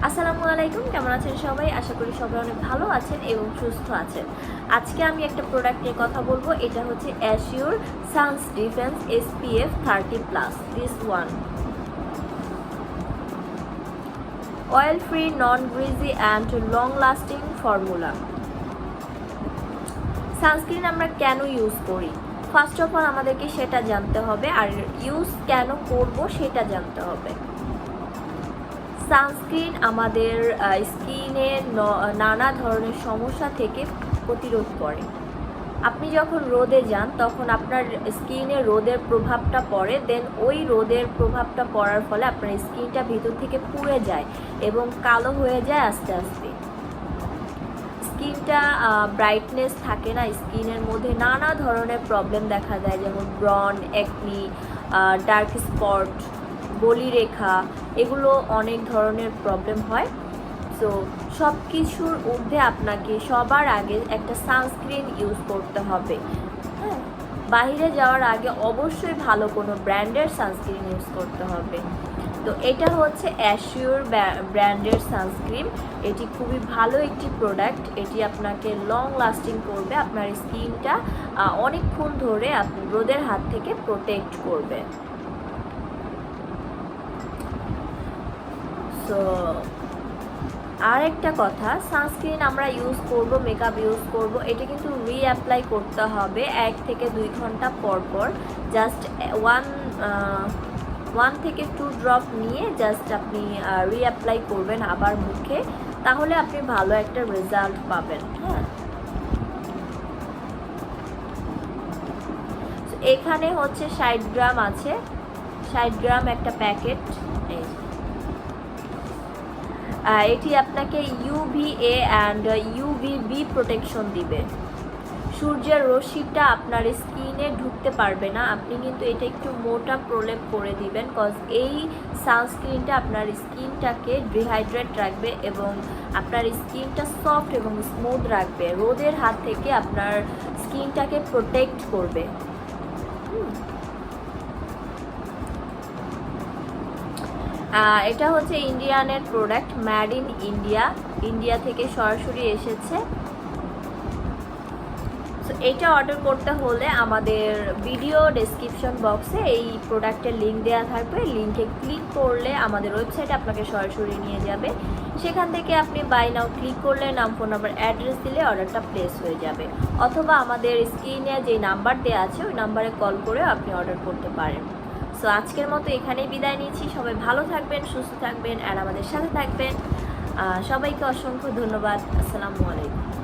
আসসালামু আলাইকুম, কেমন আছেন সবাই? আশা করি সবাই অনেক ভালো আছেন এবং সুস্থ আছেন। আজকে আমি একটা প্রোডাক্ট নিয়ে কথা বলবো। এটা হচ্ছে assure suns defence SPF 30+, this one oil free, non greasy and long lasting formula. Sunscreen আমরা কেন ইউজ করি? ফার্স্ট অফ অল আমাদেরকে সেটা জানতে হবে, আর ইউজ কেন করব সেটা জানতে হবে। সানস্ক্রিন আমাদের স্কিনের নানা ধরনের সমস্যা থেকে প্রতিরোধ করে। আপনি যখন রোদে যান তখন আপনার স্কিনে রোদের প্রভাবটা পড়ে, দেন ওই রোদের প্রভাবটা পড়ার ফলে আপনার স্কিনটা ভিতর থেকে পুড়ে যায় এবং কালো হয়ে যায় আস্তে আস্তে। স্কিনটা ব্রাইটনেস থাকে না, স্কিনের মধ্যে নানা ধরনের প্রবলেম দেখা যায়, যেমন ব্রন, একনি, ডার্ক স্পট, বলিরেখা, এগুলো অনেক ধরনের প্রবলেম হয়। সো সব কিছুর ঊর্ধ্বে আপনাকে সবার আগে একটা সানস্ক্রিন ইউজ করতে হবে। হ্যাঁ, বাইরে যাওয়ার আগে অবশ্যই ভালো কোনো ব্র্যান্ডের সানস্ক্রিন ইউজ করতে হবে। তো এটা হচ্ছে অ্যাশিওর ব্র্যান্ডের সানস্ক্রিন। এটি খুবই ভালো একটি প্রোডাক্ট। এটি আপনাকে লং লাস্টিং করবে, আপনার স্কিনটা অনেকক্ষণ ধরে আপনি রোদের হাত থেকে প্রোটেক্ট করবে। সো আর একটা কথা, সানস্ক্রিন আমরা ইউজ করব, মেকআপ ইউজ করব, এটা কিন্তু রিঅ্যাপ্লাই করতে হবে 1 থেকে 2 ঘন্টা পর পর। জাস্ট ওয়ান থেকে 2 ড্রপ নিয়ে জাস্ট আপনি রিঅ্যাপ্লাই করবেন আবার মুখে, তাহলে আপনি ভালো একটা রেজাল্ট পাবেন। হ্যাঁ, এখানে হচ্ছে 60 গ্রাম আছে, 60 গ্রাম একটা প্যাকেট। এটি আপনাকে UVA অ্যান্ড UVB প্রোটেকশন দিবে। সূর্যের রশ্মিটা আপনার স্কিনে ঢুকতে পারবে না। আপনি কিন্তু এটা একটু মোটা প্রলেপ করে দিবেন, কজ এই সানস্ক্রিনটা আপনার স্কিনটাকে ডিহাইড্রেট রাখবে এবং আপনার স্কিনটা সফট এবং স্মুথ রাখবে, রোদের হাত থেকে আপনার স্কিনটাকে প্রোটেক্ট করবে। এটা হচ্ছে ইন্ডিয়ানের product, made in India, India থেকে সরাসরি এসেছে। সো এটা অর্ডার করতে হলে আমাদের ভিডিও ডেসক্রিপশন বক্সে এই প্রোডাক্টের লিঙ্ক দেওয়া থাকবে। লিঙ্কে ক্লিক করলে আমাদের ওয়েবসাইটে আপনাকে সরাসরি নিয়ে যাবে। সেখান থেকে আপনি বাই নাও ক্লিক করলে নাম, ফোন নাম্বার, অ্যাড্রেস দিলে অর্ডারটা প্লেস হয়ে যাবে, অথবা আমাদের স্ক্রিনে যে নাম্বার দেওয়া আছে ওই নাম্বারে কল করেও আপনি অর্ডার করতে পারেন। সো আজকের মতো এখানেই বিদায় নিচ্ছি। সবাই ভালো থাকবেন, সুস্থ থাকবেন আর আমাদের সাথে থাকবেন। সবাইকে অসংখ্য ধন্যবাদ। আসসালামু আলাইকুম।